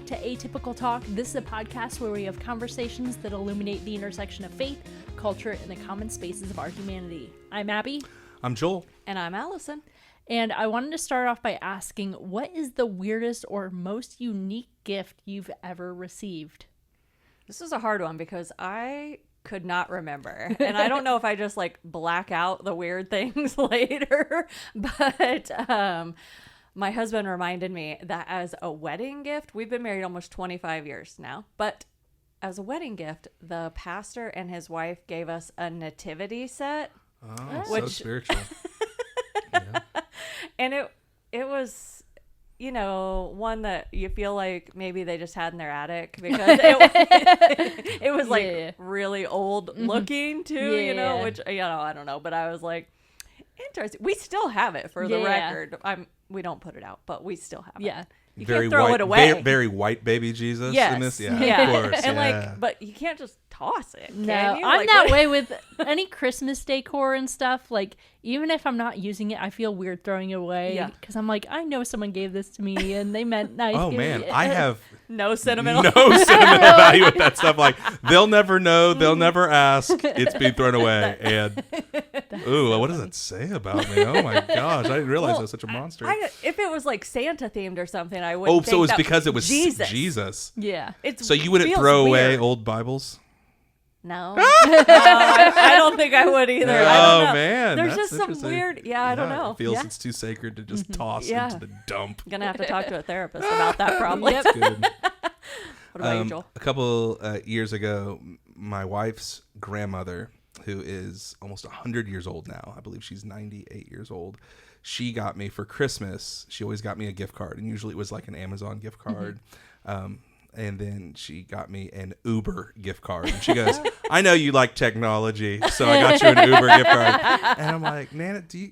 back to Atypical Talk. This is a podcast where we have conversations that illuminate the intersection of faith, culture, and the common spaces of our humanity. I'm Abby. I'm Joel. And I'm Allison. And I wanted to start off by asking, what is the weirdest or most unique gift you've ever received? This is a hard one because I could not remember. And I don't know if I just like black out the weird things later, but my husband reminded me that as a wedding gift, we've been married almost 25 years now, but as a wedding gift, the pastor and his wife gave us a nativity set. Oh, so spiritual. Yeah. And it was, you know, one that you feel like maybe they just had in their attic because it was like really old looking too, you know, which, you know, I don't know, but I was like, interesting. We still have it for the record. We don't put it out, but we still have it. You can't throw it away. Very white baby Jesus in this. Yeah, of course. And like, but you can't just toss it. No, I'm like, that way with any Christmas decor and stuff. Like, even if I'm not using it, I feel weird throwing it away because I'm like, I know someone gave this to me and they meant nice. Oh man, I have no sentimental value with that stuff. Like, they'll never know, they'll never ask. It's being thrown away. And ooh, what does it say about me? Oh my gosh, I didn't realize I was such a monster. If it was like Santa themed or something, I would. Oh, so it was because it was Jesus. Yeah. So you wouldn't throw away old Bibles? No. I don't think I would either. Oh man, there's just some weird. I don't know. It feels it's too sacred to just toss into the dump. Gonna have to talk to a therapist about that probably. That's good. What about you, Joel? A couple years ago, my wife's grandmother, who is almost 100 years old now, I believe she's 98 years old, she got me for Christmas. She always got me a gift card, and usually it was like an Amazon gift card. And then she got me an Uber gift card. And she goes, I know you like technology, so I got you an Uber gift card. And I'm like, Nana, do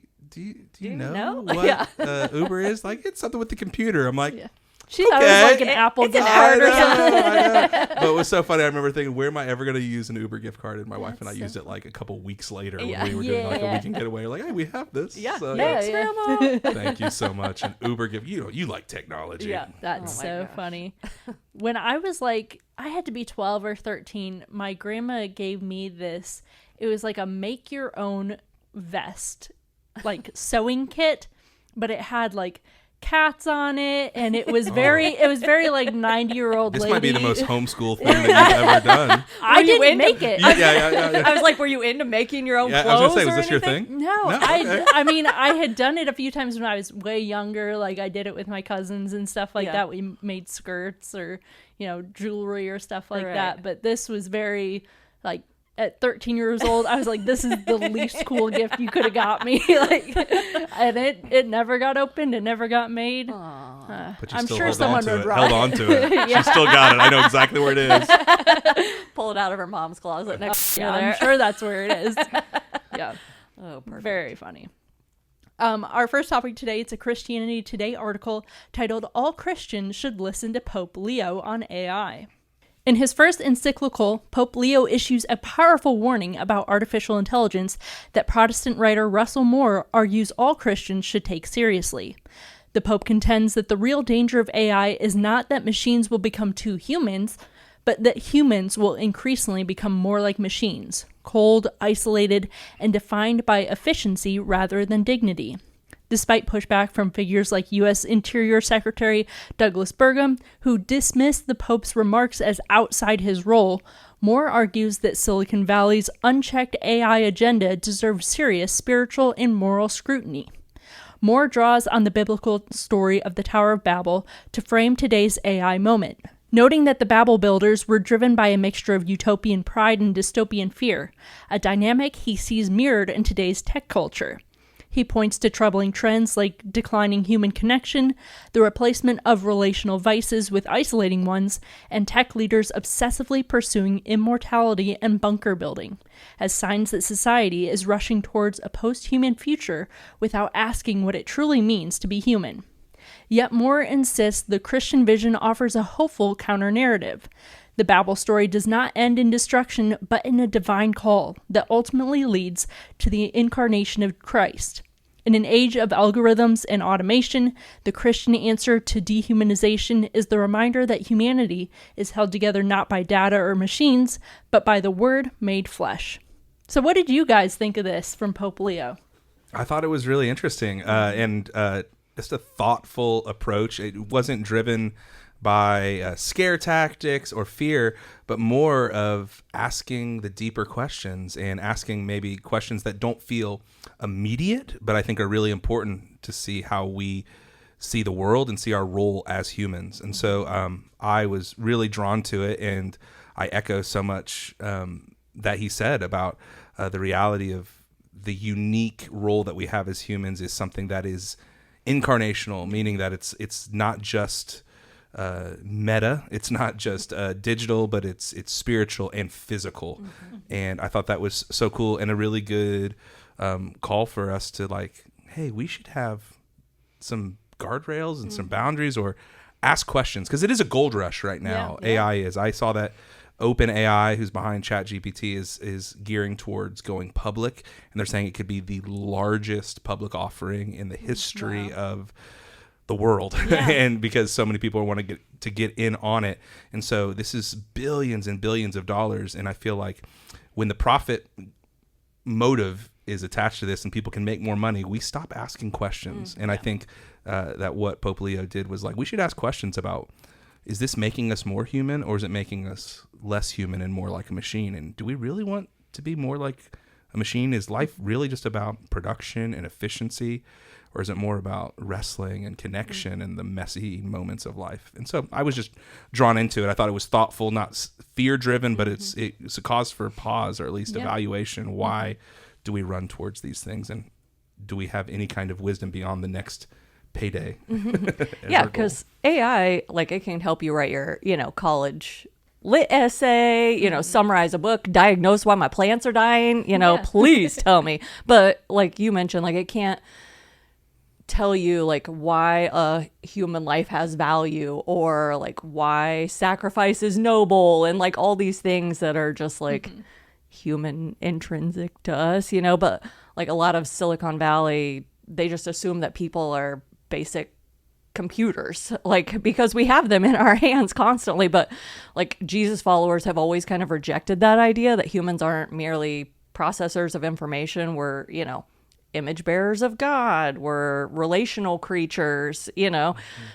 you know what Uber is? Like, it's something with the computer. I'm like, she thought it was like an Apple card or something. I know. But it was so funny. I remember thinking, where am I ever going to use an Uber gift card? And my wife and I used it like a couple weeks later when we were doing like a weekend getaway. Like, hey, we have this. Yeah. So, Thanks, Grandma. Thank you so much. An Uber gift. You like technology. Yeah, that's so funny. When I was like, I had to be 12 or 13, my grandma gave me this. It was like a make your own vest, like sewing kit, but it had like cats on it, and it was very like 90-year-old lady. This might be the most homeschool thing that you've ever done. I didn't make it. Yeah. I was like, were you into making your own clothes? I was gonna say, was or this your anything? thing? No, Okay. I mean, I had done it a few times when I was way younger. Like, I did it with my cousins and stuff like that. We made skirts or, you know, jewelry or stuff like that. But this was very, like, at 13 years old, I was like, this is the least cool gift you could have got me. Like, and it never got opened. It never got made. But you I'm still sure someone would held on to it. She still got it. I know exactly where it is. Pull it out of her mom's closet next to I'm sure that's where it is. Yeah. Oh, perfect. Very funny. Our first topic today, it's a Christianity Today article titled, All Christians Should Listen to Pope Leo on AI. In his first encyclical, Pope Leo issues a powerful warning about artificial intelligence that Protestant writer Russell Moore argues all Christians should take seriously. The Pope contends that the real danger of AI is not that machines will become too humans, but that humans will increasingly become more like machines, cold, isolated, and defined by efficiency rather than dignity. Despite pushback from figures like U.S. Interior Secretary Douglas Burgum, who dismissed the Pope's remarks as outside his role, Moore argues that Silicon Valley's unchecked AI agenda deserves serious spiritual and moral scrutiny. Moore draws on the biblical story of the Tower of Babel to frame today's AI moment, noting that the Babel builders were driven by a mixture of utopian pride and dystopian fear, a dynamic he sees mirrored in today's tech culture. He points to troubling trends like declining human connection, the replacement of relational vices with isolating ones, and tech leaders obsessively pursuing immortality and bunker building, as signs that society is rushing towards a post-human future without asking what it truly means to be human. Yet Moore insists the Christian vision offers a hopeful counter-narrative. The Babel story does not end in destruction, but in a divine call that ultimately leads to the incarnation of Christ. In an age of algorithms and automation, the Christian answer to dehumanization is the reminder that humanity is held together not by data or machines, but by the Word made flesh. So what did you guys think of this from Pope Leo? I thought it was really interesting and just a thoughtful approach. It wasn't driven by scare tactics or fear, but more of asking the deeper questions and asking maybe questions that don't feel immediate, but I think are really important to see how we see the world and see our role as humans. And so I was really drawn to it, and I echo so much that he said about the reality of the unique role that we have as humans is something that is incarnational, meaning that it's not just meta, it's not just digital, but it's spiritual and physical. And I thought that was so cool and a really good call for us to like, hey, we should have some guardrails and some boundaries, or ask questions, because it is a gold rush right now. AI is. I saw that OpenAI, who's behind ChatGPT, is gearing towards going public, and they're saying it could be the largest public offering in the history of the world. And because so many people want to get in on it, and so this is billions and billions of dollars. And I feel like when the profit motive is attached to this and people can make more money, we stop asking questions. And I think that what Pope Leo did was like, we should ask questions about, is this making us more human, or is it making us less human and more like a machine? And do we really want to be more like a machine? Is life really just about production and efficiency, or is it more about wrestling and connection and the messy moments of life? And so I was just drawn into it. I thought it was thoughtful, not fear-driven, but it's a cause for pause, or at least evaluation. Why do we run towards these things, and do we have any kind of wisdom beyond the next payday? Yeah, because AI, like, it can help you write your, college lit essay, summarize a book, diagnose why my plants are dying, please tell me. But like you mentioned, like, it can't tell you like why a human life has value, or like why sacrifice is noble, and like all these things that are just like human intrinsic to us, but like a lot of Silicon Valley, they just assume that people are basic computers, like, because we have them in our hands constantly. But like Jesus followers have always kind of rejected that idea that humans aren't merely processors of information. We're, image bearers of God. We're relational creatures,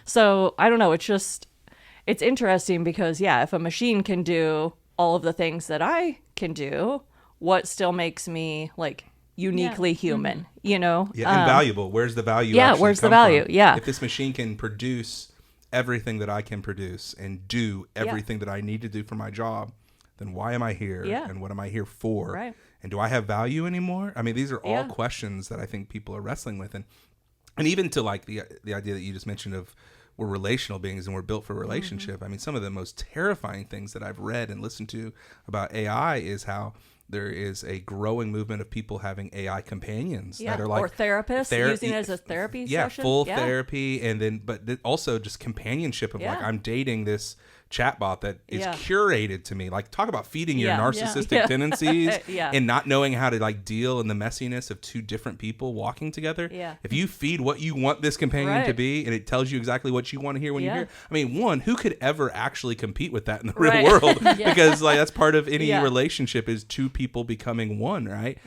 So I don't know. It's interesting because, if a machine can do all of the things that I can do, what still makes me like uniquely human, and valuable. Where's the value? Where's the value? From? If this machine can produce everything that I can produce and do everything that I need to do for my job, then why am I here? And what am I here for? Right. And do I have value anymore? I mean, these are all questions that I think people are wrestling with. And even to like the idea that you just mentioned of we're relational beings and we're built for relationship. I mean, some of the most terrifying things that I've read and listened to about AI is how there is a growing movement of people having AI companions that are like, or therapists using it as a therapy session. Full therapy, and then also just companionship of like, I'm dating this chatbot that is curated to me. Like, talk about feeding your narcissistic tendencies and not knowing how to like deal in the messiness of two different people walking together. If you feed what you want this companion to be, and it tells you exactly what you want to hear when you hear. I mean, one, who could ever actually compete with that in the real world? Because like that's part of any relationship, is two people becoming one, right?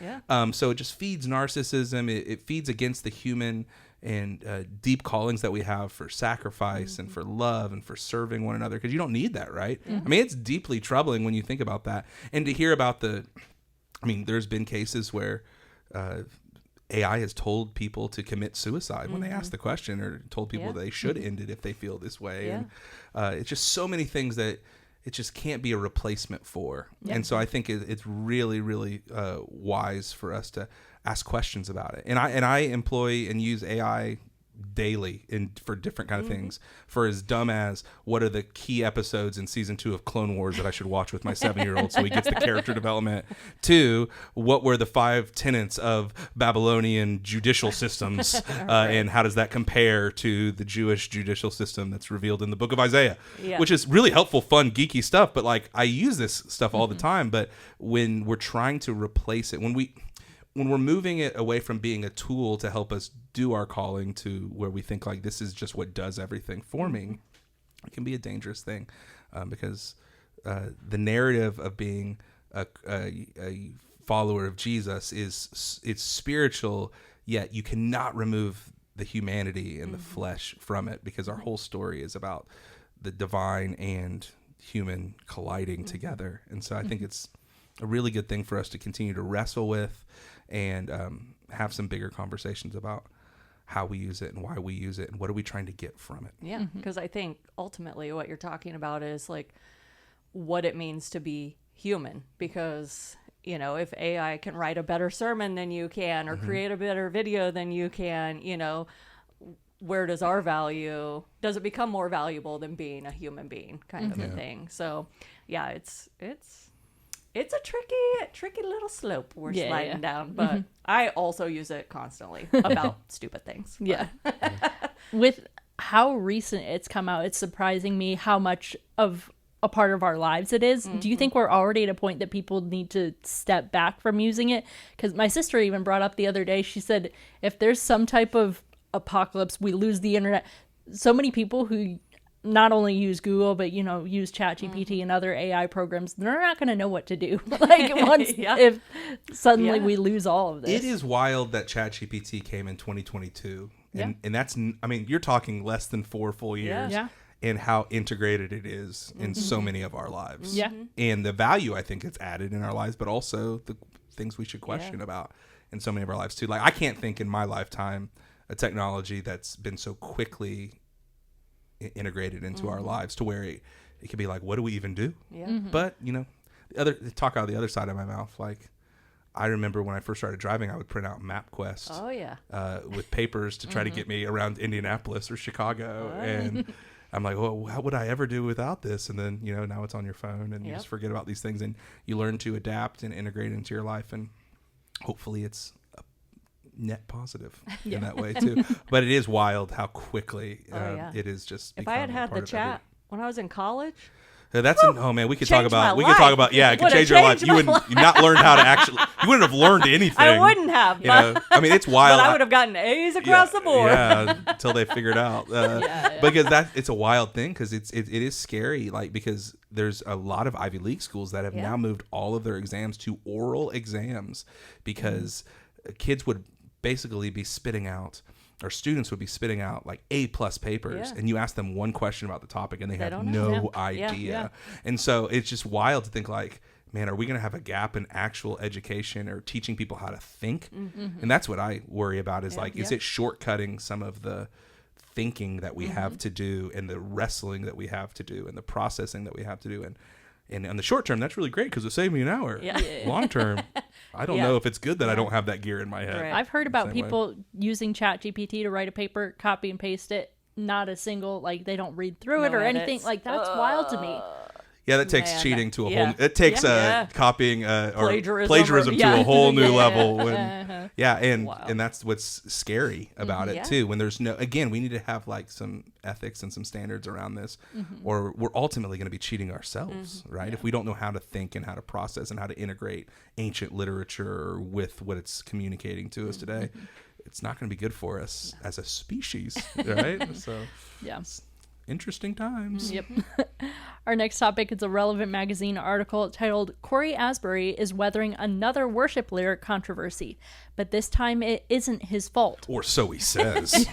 So it just feeds narcissism. It feeds against the human and deep callings that we have for sacrifice and for love and for serving one another, because you don't need that, right? I mean, it's deeply troubling when you think about that. And to hear about there's been cases where AI has told people to commit suicide when they ask the question, or told people they should end it if they feel this way. And it's just so many things that it just can't be a replacement for. And so I think it's really, really wise for us to ask questions about it. And I employ and use AI daily for different kind of things, for as dumb as what are the key episodes in season 2 of Clone Wars that I should watch with my 7-year-old so he gets the character development, to what were the 5 tenets of Babylonian judicial systems, and how does that compare to the Jewish judicial system that's revealed in the book of Isaiah, which is really helpful, fun, geeky stuff. But like, I use this stuff all the time. But when we're trying to replace it, when when we're moving it away from being a tool to help us do our calling to where we think like this is just what does everything for me, it can be a dangerous thing, because the narrative of being a follower of Jesus it's spiritual, yet you cannot remove the humanity and the flesh from it, because our whole story is about the divine and human colliding together. And so I think it's a really good thing for us to continue to wrestle with and have some bigger conversations about how we use it and why we use it and what are we trying to get from it. Yeah, because I think ultimately what you're talking about is like what it means to be human, because you know, if AI can write a better sermon than you can or create a better video than you can, you know, where does our value, does it become more valuable than being a human being kind of a thing? So yeah, it's a tricky little slope we're sliding down, but I also use it constantly about stupid things. Yeah. With how recent it's come out, it's surprising me how much of a part of our lives it is. Do you think we're already at a point that people need to step back from using it? Because my sister even brought up the other day, she said, if there's some type of apocalypse, we lose the internet. So many people who not only use Google, but, you know, use ChatGPT and other AI programs, they're not going to know what to do. Like once, if suddenly we lose all of this. It is wild that ChatGPT came in 2022. And that's, I mean, you're talking less than 4 full years. Yeah. And how integrated it is in so many of our lives. Yeah. And the value I think it's added in our lives, but also the things we should question about in so many of our lives too. Like I can't think in my lifetime a technology that's been so quickly integrated into our lives to where it could be like, what do we even do? Yeah. But, you know, talk out of the other side of my mouth. Like I remember when I first started driving, I would print out MapQuest with papers to try to get me around Indianapolis or Chicago. And I'm like, well, how would I ever do without this? And then, you know, now it's on your phone and you just forget about these things and you learn to adapt and integrate into your life. And hopefully it's a net positive in that way too. But it is wild how quickly it is just. If I had the chat when I was in college. That's oh man, we could talk about it could change your life. You would not learn how to actually. You wouldn't have learned anything. I wouldn't have. You know? I mean, it's wild. But I would have gotten A's across the board. Yeah, until they figured out. Because it's a wild thing because it is scary. Like because there's a lot of Ivy League schools that have now moved all of their exams to oral exams because kids would basically be spitting out. Or students would be spitting out like A+ papers, and you ask them one question about the topic, and they have no idea. And so it's just wild to think like, man, are we going to have a gap in actual education or teaching people how to think? And that's what I worry about is is it shortcutting some of the thinking that we have to do and the wrestling that we have to do and the processing that we have to do? And on the short term, that's really great because it saved me an hour. Long term, I don't know if it's good that I don't have that gear in my head. Right. I've heard about people using ChatGPT to write a paper, copy and paste it. Not a single, like they don't read through it or anything. Like that's wild to me. Yeah, that takes cheating to a whole. It takes copying or plagiarism to a whole new level. When, and that's what's scary about it too. When there's no, again, we need to have like some ethics and some standards around this, or we're ultimately going to be cheating ourselves, right? If we don't know how to think and how to process and how to integrate ancient literature with what it's communicating to us today, it's not going to be good for us as a species, right? So interesting times. Yep. Our next topic is a Relevant magazine article titled Cory Asbury is weathering another worship lyric controversy, but this time it isn't his fault. Or so he says.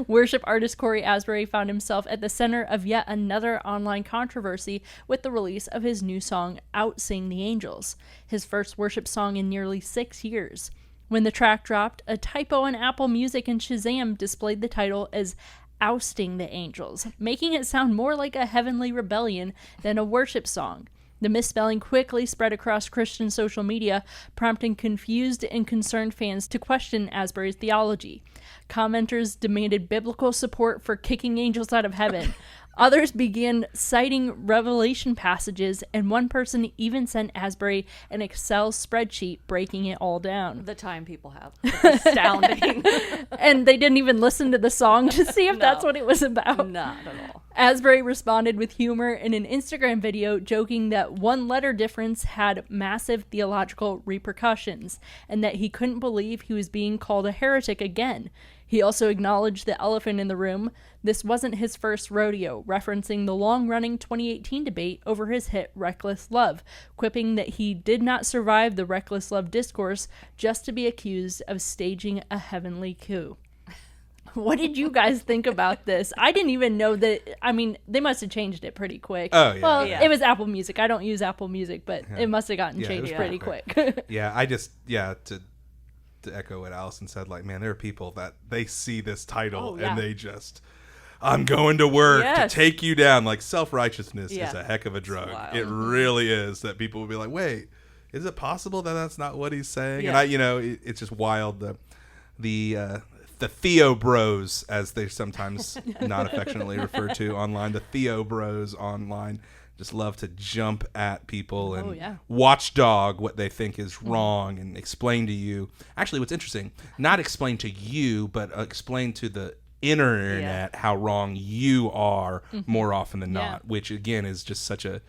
Worship artist Cory Asbury found himself at the center of yet another online controversy with the release of his new song, Outsing the Angels, his first worship song in nearly 6 years. When the track dropped, a typo on Apple Music and Shazam displayed the title as Ousting the Angels, making it sound more like a heavenly rebellion than a worship song. The misspelling quickly spread across Christian social media, prompting confused and concerned fans to question Asbury's theology. Commenters demanded biblical support for kicking angels out of heaven. Others began citing Revelation passages, and one person even sent Asbury an Excel spreadsheet breaking it all down. The time people have. It's astounding. And they didn't even listen to the song to see if that's what it was about. Not at all. Asbury responded with humor in an Instagram video, joking that one letter difference had massive theological repercussions and that he couldn't believe he was being called a heretic again. He also acknowledged the elephant in the room. This wasn't his first rodeo, referencing the long-running 2018 debate over his hit Reckless Love, quipping that he did not survive the Reckless Love discourse just to be accused of staging a heavenly coup. What did you guys think about this? I didn't even know that. I mean, they must have changed it pretty quick. Oh, yeah. Well, Yeah. it was Apple Music. I don't use Apple Music, but it must have gotten Yeah, it changed was pretty pretty quick. Yeah, to echo what Allison said, like, man, there are people that they see this title and they just, I'm going to work to take you down. Like, self-righteousness is a heck of a drug. It really is. That people will be like, wait, is it possible that that's not what he's saying? And it's just wild. The Theo bros, as they're sometimes not affectionately referred to online, the Theo bros online just love to jump at people and watchdog what they think is wrong and explain to you. Actually, what's interesting, not explain to you, but explain to the internet how wrong you are more often than not, which again is just such a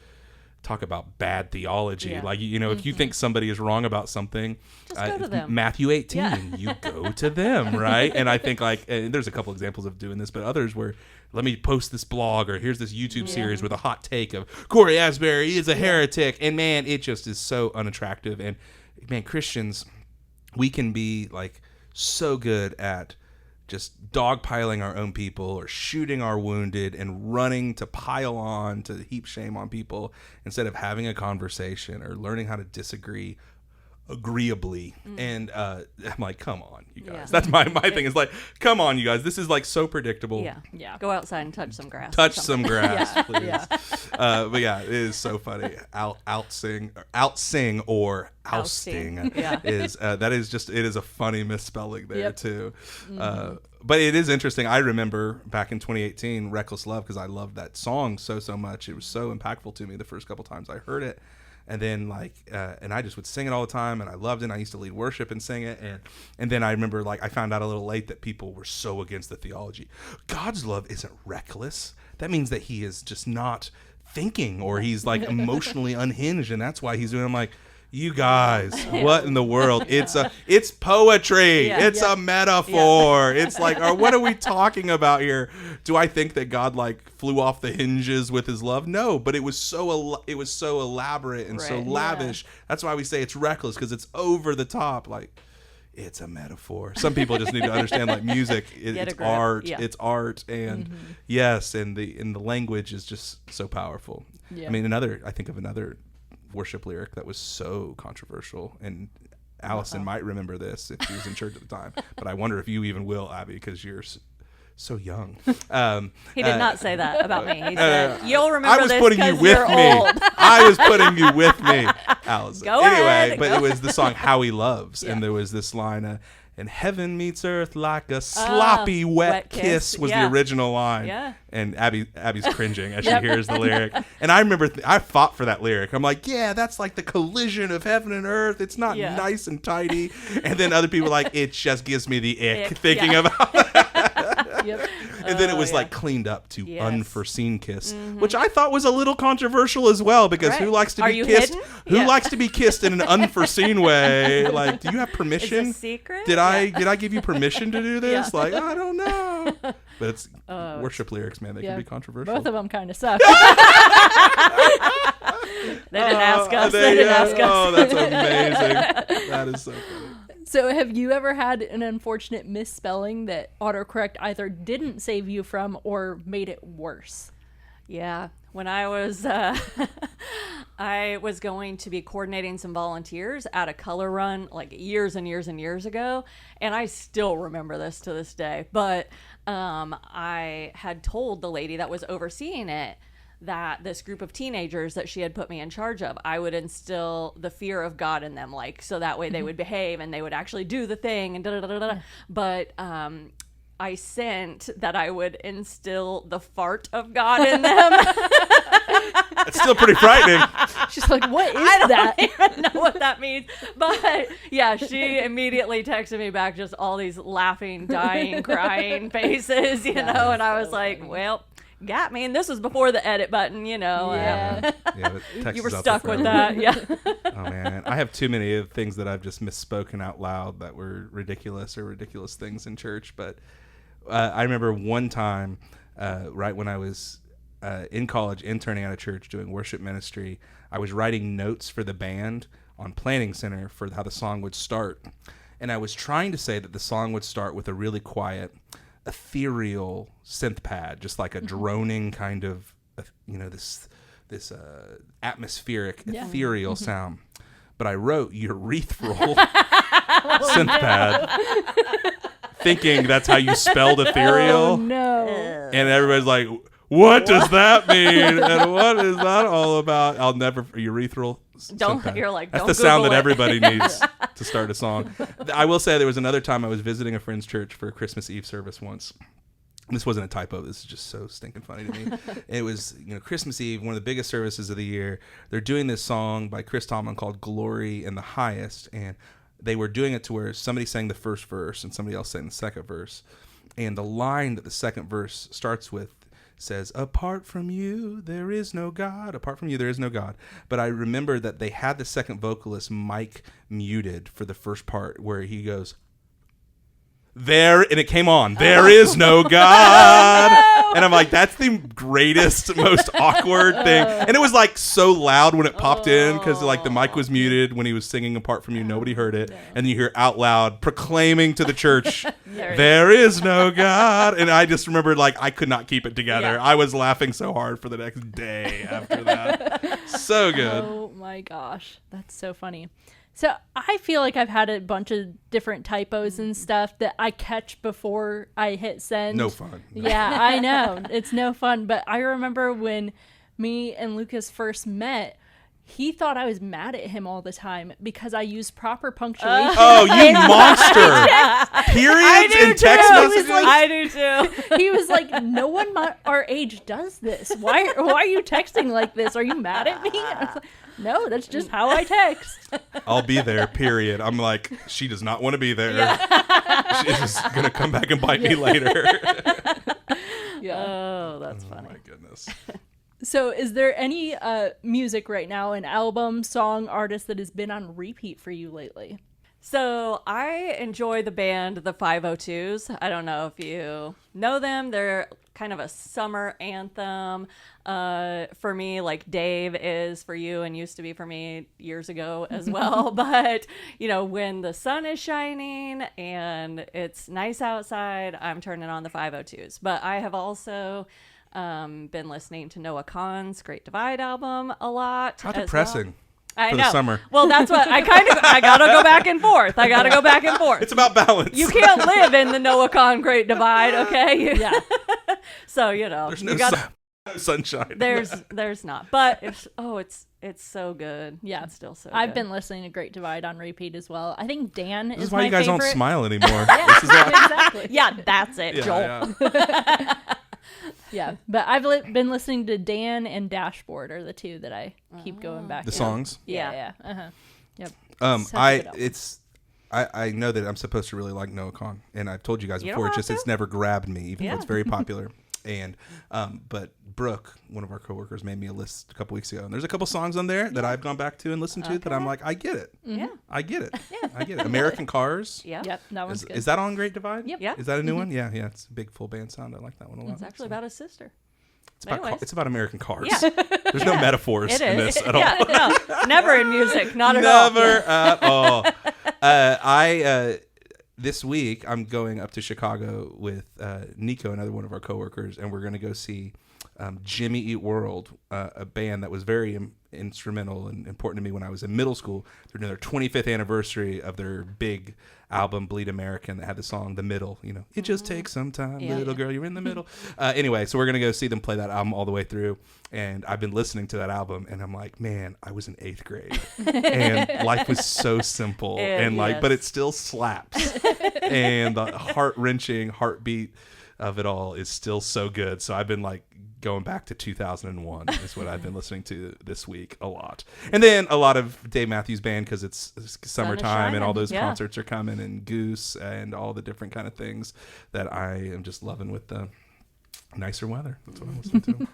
talk about bad theology. Like, if you think somebody is wrong about something, just go to them. Matthew 18, you go to them, right? And I think there's a couple examples of doing this, but others where let me post this blog or here's this YouTube series with a hot take of Cory Asbury is a heretic. And man, it just is so unattractive. And man, Christians, we can be like so good at just dogpiling our own people or shooting our wounded and running to pile on to heap shame on people instead of having a conversation or learning how to disagree agreeably. And I'm like, come on, you guys. That's my thing is like, come on, you guys. This is like so predictable. Yeah. Go outside and touch some grass. Touch some grass, please. But yeah, it is so funny. Outsing or ousting is that is just, it is a funny misspelling there too. But it is interesting. I remember back in 2018, Reckless Love, because I loved that song so much. It was so impactful to me the first couple times I heard it. And then and I just would sing it all the time, and I loved it. And I used to lead worship and sing it. And then I remember I found out a little late that people were so against the theology. God's love isn't reckless. That means that he is just not thinking, or he's like emotionally unhinged, and that's why he's doing. I'm like, you guys, what in the world? It's poetry. It's a metaphor. It's like, or what are we talking about here? Do I think that God flew off the hinges with his love? No, but it was so elaborate and so lavish. That's why we say it's reckless, because it's over the top. Like, it's a metaphor. Some people just need to understand music. It's art. It's art, and and the language is just so powerful. Yeah. I mean, I think of another worship lyric that was so controversial, and Allison might remember this if she was in church at the time, but I wonder if you even will, Abby, because you're so young. He did not say that about me. He said, you'll remember this because you're old. I was putting you with me, Allison. Go ahead. But it was the song How He Loves, and there was this line, and heaven meets earth like a sloppy wet kiss was the original line. Yeah. And Abby's cringing as she hears the lyric. And I remember I fought for that lyric. I'm like, yeah, that's like the collision of heaven and earth. It's not nice and tidy. And then other people are like, it just gives me the ick thinking about that. And then it was cleaned up to unforeseen kiss, which I thought was a little controversial as well, because who likes to be kissed? Hidden? Who likes to be kissed in an unforeseen way? Like, do you have permission? Is it a secret? Did I give you permission to do this? I don't know. But it's worship lyrics, man. They can be controversial. Both of them kind of suck. They didn't ask us. They didn't ask us. Oh, that's amazing. That is so funny. So have you ever had an unfortunate misspelling that autocorrect either didn't save you from or made it worse? Yeah. When I was I was going to be coordinating some volunteers at a color run years and years and years ago, and I still remember this to this day. But I had told the lady that was overseeing it that this group of teenagers that she had put me in charge of, I would instill the fear of God in them, so that way they would behave and they would actually do the thing and da-da-da-da-da. But I sent that I would instill the fart of God in them. It's still pretty frightening. She's like, what is that? I don't even know what that means. But yeah, she immediately texted me back just all these laughing, dying, crying faces, you know, and I was like, well, got me. And this was before the edit button, you know. Yeah. Yeah, but text You were is out stuck there with forever. that. Yeah. Oh man, I have too many of things that I've just misspoken out loud that were ridiculous things in church. But I remember one time, right when I was in college, interning at a church doing worship ministry, I was writing notes for the band on Planning Center for how the song would start. And I was trying to say that the song would start with a really quiet, ethereal synth pad, just like a droning kind of, this atmospheric, ethereal sound. But I wrote urethral synth pad, thinking that's how you spelled ethereal. Oh, no. And everybody's like, what does that mean? And what is that all about? I'll never urethral. You're like, that's don't the sound Google that it. everybody needs to start a song. I will say there was another time I was visiting a friend's church for a Christmas Eve service once. This wasn't a typo. This is just so stinking funny to me. It was, Christmas Eve, one of the biggest services of the year. They're doing this song by Chris Tomlin called "Glory in the Highest," and they were doing it to where somebody sang the first verse and somebody else sang the second verse. And the line that the second verse starts with says, "Apart from you, there is no God. Apart from you, there is no God." But I remember that they had the second vocalist mic muted for the first part where he goes, "There," and it came on, "There is no God." And I'm like, that's the greatest, most awkward thing. And it was like so loud when it popped in because like the mic was muted when he was singing "Apart from You." Nobody heard it. And you hear out loud proclaiming to the church, "There is no God." And I just remembered like I could not keep it together. Yeah. I was laughing so hard for the next day after that. So good. Oh my gosh, that's so funny. So I feel like I've had a bunch of different typos and stuff that I catch before I hit send. No fun. Yeah, I know. It's no fun. But I remember when me and Lucas first met, he thought I was mad at him all the time because I used proper punctuation. Oh, you monster. Periods and text messages? I do too. He was like, no one our age does this. Why are you texting like this? Are you mad at me? I was like, no, that's just how I text. I'll be there, period. I'm like, she does not want to be there. She's going to come back and bite me later. Oh, that's funny. Oh, my goodness. So is there any music right now, an album, song, artist that has been on repeat for you lately? So I enjoy the band The 502s. I don't know if you know them. They're kind of a summer anthem for me, like Dave is for you and used to be for me years ago as well. But, when the sun is shining and it's nice outside, I'm turning on the 502s. But I have also been listening to Noah Kahan's Great Divide album a lot. How depressing. Well. I for know. the summer. Well, that's what I gotta go back and forth. It's about balance. You can't live in the Noah Kahan Great Divide, okay? Yeah. So, There's no sunshine. There's not. But it's so good. Yeah. It's still so I've good. been listening to Great Divide on repeat as well. I think Dan This is is why my you guys favorite. don't smile anymore. This is why. Exactly. Yeah, that's it, Joel. Yeah. Yeah, but I've been listening to Dan and Dashboard are the two that I keep going back The to. songs. Yeah. Uh-huh. Yep. Such a good album. I know that I'm supposed to really like Noah Kahan, and I've told you guys You before. don't It's just have it's to. never grabbed me, even though Yeah. it's very popular. And but Brooke, one of our coworkers, made me a list a couple weeks ago, and there's a couple songs on there that I've gone back to and listened to that I'm like, I get it. Yeah. I get it. I get it. American Cars. Yeah. Yep, that one's good. Is that on Great Divide? Yep. Yeah. Is that a new one? Yeah, it's a big full band sound. I like that one a lot. It's actually about his sister. It's about American cars. Yeah. There's no metaphors It in is. this at all. Yeah, no, never in music. Not at all. Never at all. This week I'm going up to Chicago with Nico, another one of our coworkers, and we're going to go see Jimmy Eat World, a band that was very instrumental and important to me when I was in middle school. They're doing their 25th anniversary of their big album Bleed American that had the song The Middle, it just takes some time, Yeah, little yeah. girl, you're in the middle. Anyway, so we're going to go see them play that album all the way through, and I've been listening to that album and I'm like, man, I was in 8th grade and life was so simple and but it still slaps and the heart-wrenching heartbeat of it all is still so good. So I've been like going back to 2001 is what I've been listening to this week a lot. And then a lot of Dave Matthews Band because it's summertime and all those concerts are coming, and Goose and all the different kind of things that I am just loving with the Nicer weather. That's what I'm listening to.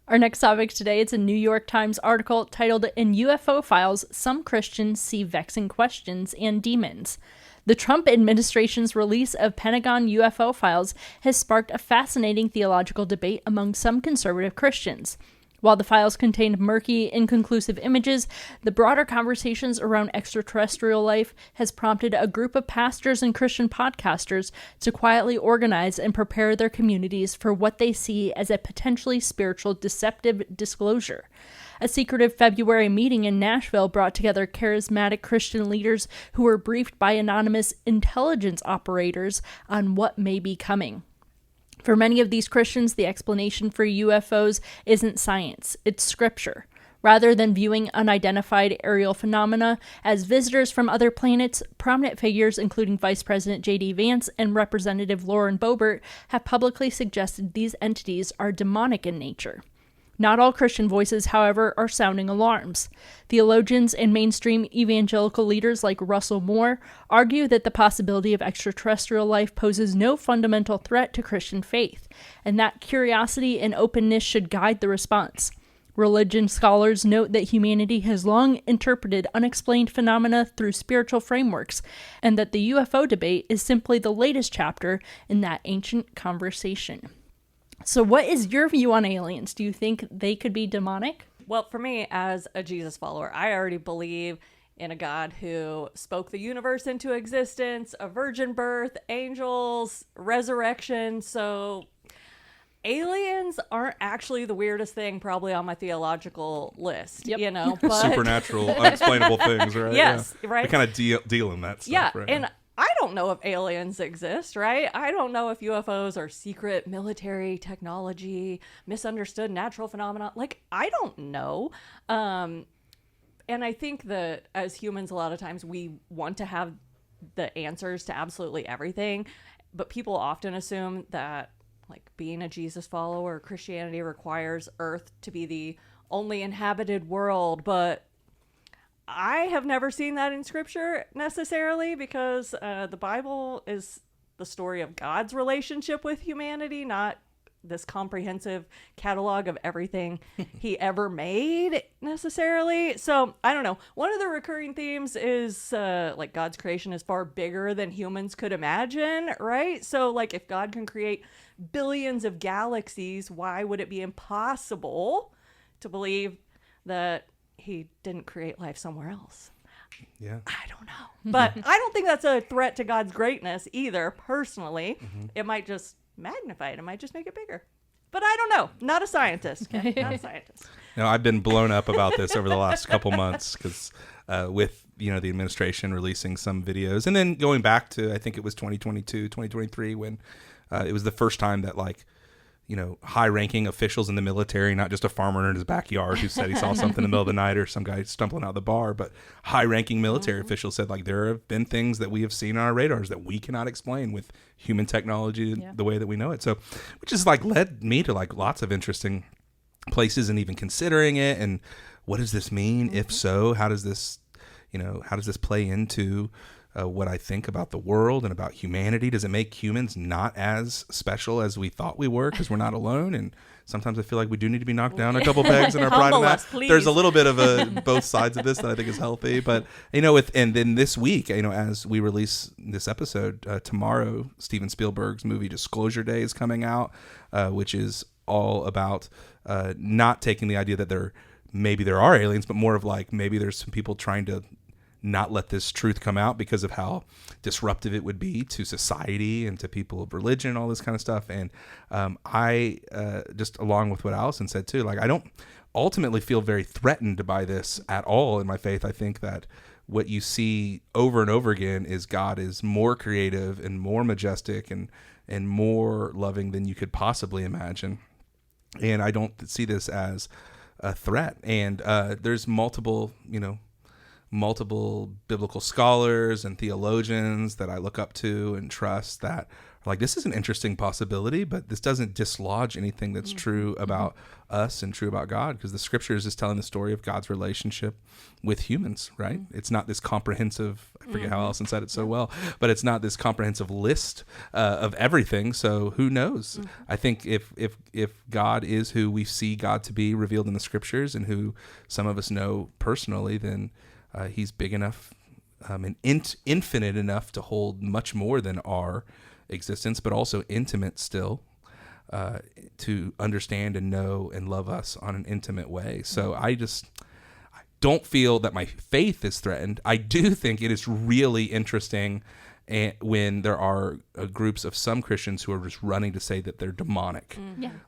Our next topic today, it's a New York Times article titled, "In UFO Files, Some Christians See Vexing Questions and Demons." The Trump administration's release of Pentagon UFO files has sparked a fascinating theological debate among some conservative Christians. While the files contained murky, inconclusive images, the broader conversations around extraterrestrial life has prompted a group of pastors and Christian podcasters to quietly organize and prepare their communities for what they see as a potentially spiritual deceptive disclosure. A secretive February meeting in Nashville brought together charismatic Christian leaders who were briefed by anonymous intelligence operators on what may be coming. For many of these Christians, the explanation for UFOs isn't science, it's scripture. Rather than viewing unidentified aerial phenomena as visitors from other planets, prominent figures including Vice President J.D. Vance and Representative Lauren Boebert have publicly suggested these entities are demonic in nature. Not all Christian voices, however, are sounding alarms. Theologians and mainstream evangelical leaders like Russell Moore argue that the possibility of extraterrestrial life poses no fundamental threat to Christian faith, and that curiosity and openness should guide the response. Religion scholars note that humanity has long interpreted unexplained phenomena through spiritual frameworks, and that the UFO debate is simply the latest chapter in that ancient conversation. So what is your view on aliens? Do you think they could be demonic? Well, for me, as a Jesus follower, I already believe in a God who spoke the universe into existence, a virgin birth, angels, resurrection. So aliens aren't actually the weirdest thing probably on my theological list, Yep. you know. But Supernatural, unexplainable things, right? Yes, yeah. right. We kind of deal in that stuff, Yeah, right? and I don't know if aliens exist, right? I don't know if UFOs are secret military technology, misunderstood natural phenomena. Like, I don't know. And I think that as humans, a lot of times we want to have the answers to absolutely everything, but people often assume that, like, being a Jesus follower, Christianity requires Earth to be the only inhabited world, but I have never seen that in scripture necessarily, because the Bible is the story of God's relationship with humanity, not this comprehensive catalog of everything he ever made necessarily. So I don't know. One of the recurring themes is like God's creation is far bigger than humans could imagine, right? So like if God can create billions of galaxies, why would it be impossible to believe that he didn't create life somewhere else? Yeah. I don't know. But I don't think that's a threat to God's greatness either, personally. Mm-hmm. It might just magnify it. It might just make it bigger. But I don't know. Not a scientist. Okay? Not a scientist. No, I've been blown up about this over the last couple months because with, the administration releasing some videos and then going back to, I think it was 2022, 2023, when it was the first time that high-ranking officials in the military, not just a farmer in his backyard who said he saw something in the middle of the night or some guy stumbling out of the bar, but high-ranking military officials said, there have been things that we have seen on our radars that we cannot explain with human technology the way that we know it. So, which has led me to lots of interesting places and even considering it. And what does this mean? If so, how does this play into what I think about the world and about humanity? Does it make humans not as special as we thought we were because we're not alone? And sometimes I feel like we do need to be knocked down a couple pegs in our pride in that. There's a little bit of both sides of this that I think is healthy. But, and then this week, as we release this episode, tomorrow, Steven Spielberg's movie Disclosure Day is coming out, which is all about not taking the idea that maybe there are aliens, but more of maybe there's some people trying to not let this truth come out because of how disruptive it would be to society and to people of religion and all this kind of stuff. And I just along with what Allison said too, I don't ultimately feel very threatened by this at all in my faith. I think that what you see over and over again is God is more creative and more majestic and more loving than you could possibly imagine. And I don't see this as a threat. And there's multiple multiple biblical scholars and theologians that I look up to and trust that are like, this is an interesting possibility, but this doesn't dislodge anything that's true about us and true about God, because the scriptures is telling the story of God's relationship with humans, right? It's not this comprehensive, I forget how Allison said it so well, but it's not this comprehensive list of everything. So who knows? I think if God is who we see God to be revealed in the scriptures and who some of us know personally, then he's big enough and infinite enough to hold much more than our existence, but also intimate still, to understand and know and love us on an intimate way. So I don't feel that my faith is threatened. I do think it is really interesting when there are groups of some Christians who are just running to say that they're demonic.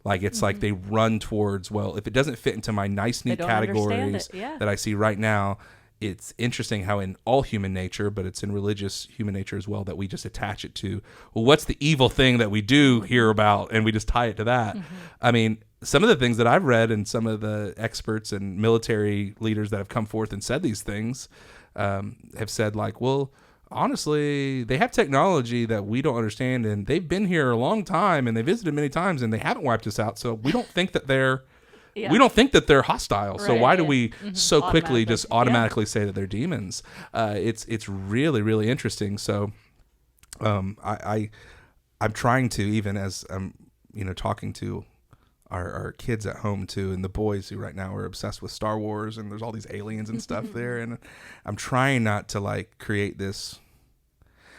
Like it's like they run towards, well, if it doesn't fit into my nice, neat categories that I see right now, it's interesting how in all human nature, but it's in religious human nature as well, that we just attach it to, well, what's the evil thing that we do hear about? And we just tie it to that. I mean, some of the things that I've read and some of the experts and military leaders that have come forth and said these things have said like, well, honestly, they have technology that we don't understand, and they've been here a long time and they visited many times and they haven't wiped us out. So we don't think that they're we don't think that they're hostile. So why do we so quickly just automatically say that they're demons? It's really, really interesting. So I'm trying to, even as I'm talking to our kids at home too, and the boys who right now are obsessed with Star Wars, and there's all these aliens and stuff there, and I'm trying not to like create this,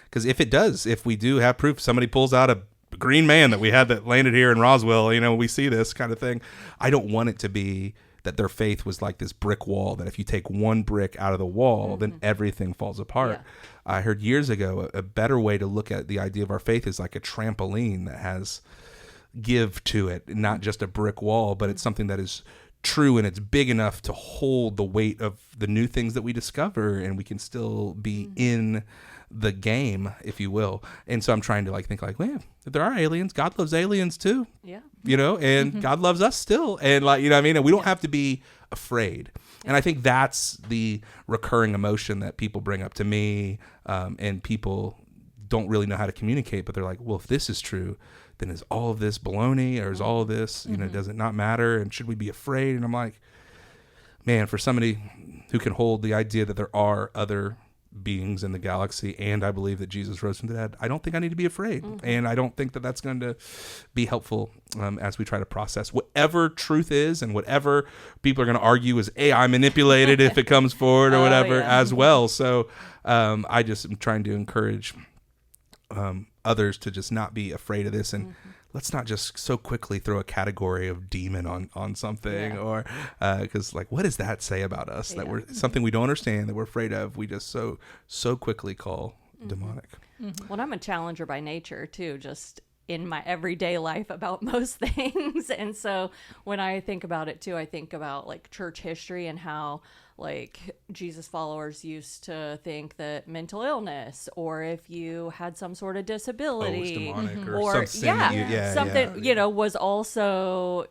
because if we do have proof, somebody pulls out a green man that we had that landed here in Roswell, we see this kind of thing, I don't want it to be that their faith was like this brick wall, that if you take one brick out of the wall, then everything falls apart. I heard years ago a better way to look at the idea of our faith is like a trampoline that has give to it, not just a brick wall, but it's something that is true and it's big enough to hold the weight of the new things that we discover, and we can still be in the game, if you will. And so I'm trying to think man, if there are aliens, God loves aliens too. And God loves us still. And and we don't have to be afraid. And I think that's the recurring emotion that people bring up to me, and people don't really know how to communicate, but they're like, well, if this is true, then is all of this baloney, or is all of this, does it not matter? And should we be afraid? And I'm like, man, for somebody who can hold the idea that there are other beings in the galaxy, and I believe that Jesus rose from the dead, I don't think I need to be afraid. And I don't think that that's going to be helpful as we try to process whatever truth is, and whatever people are going to argue is AI manipulated if it comes forward or whatever as well. So I just am trying to encourage others to just not be afraid of this, and let's not just so quickly throw a category of demon on something, or because what does that say about us, that we're something we don't understand, that we're afraid of, we just so quickly call demonic. Well, I'm a challenger by nature too, just in my everyday life about most things. And so when I think about it too, I think about church history and how Jesus followers used to think that mental illness, or if you had some sort of disability, or something, was also,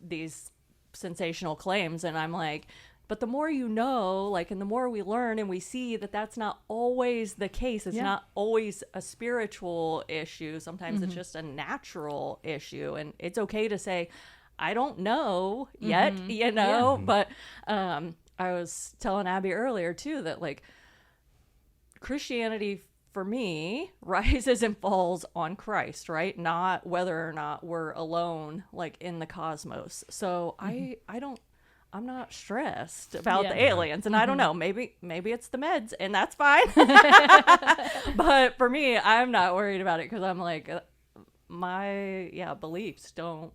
these sensational claims. And I'm like, but the more and the more we learn and we see that that's not always the case. It's not always a spiritual issue. Sometimes it's just a natural issue. And it's okay to say, I don't know yet, but I was telling Abby earlier too that Christianity for me rises and falls on Christ, right? Not whether or not we're alone in the cosmos. So I'm not stressed about the aliens, and I don't know, maybe it's the meds, and that's fine. But for me, I'm not worried about it, because I'm my beliefs don't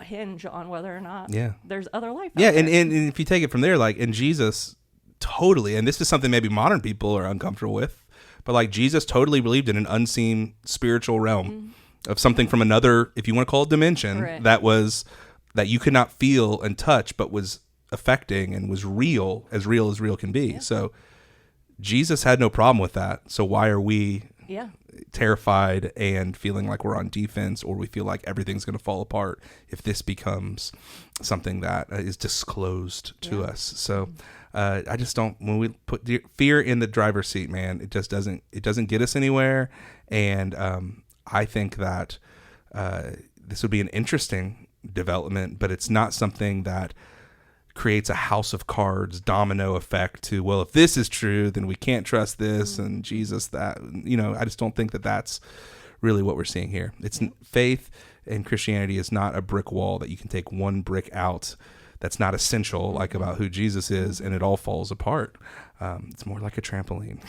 hinge on whether or not there's other life out there. And if you take it from there, and Jesus totally, and this is something maybe modern people are uncomfortable with, but Jesus totally believed in an unseen spiritual realm of something from another, if you want to call it dimension, that you could not feel and touch, but was affecting and was real as real can be. So Jesus had no problem with that. So why are we terrified and feeling like we're on defense, or we feel like everything's going to fall apart if this becomes something that is disclosed to us? So I just don't, when we put fear in the driver's seat, man, it doesn't get us anywhere. And I think that this would be an interesting development, but it's not something that creates a house of cards domino effect to, well, if this is true, then we can't trust this, and Jesus that, I just don't think that that's really what we're seeing here. It's faith in Christianity is not a brick wall that you can take one brick out that's not essential, like about who Jesus is, and it all falls apart. It's more like a trampoline.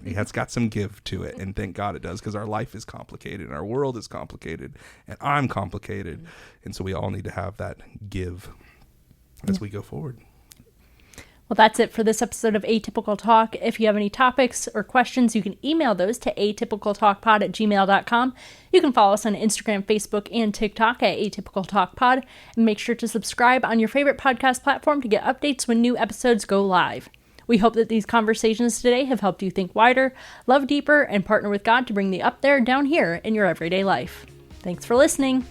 It's got some give to it, and thank God it does, because our life is complicated, and our world is complicated, and I'm complicated, and so we all need to have that give as we go forward. Well, that's it for this episode of Atypical Talk. If you have any topics or questions, you can email those to atypicaltalkpod@gmail.com. You can follow us on Instagram, Facebook, and TikTok at Atypical Talk Pod. And make sure to subscribe on your favorite podcast platform to get updates when new episodes go live. We hope that these conversations today have helped you think wider, love deeper, and partner with God to bring the up there down here in your everyday life. Thanks for listening.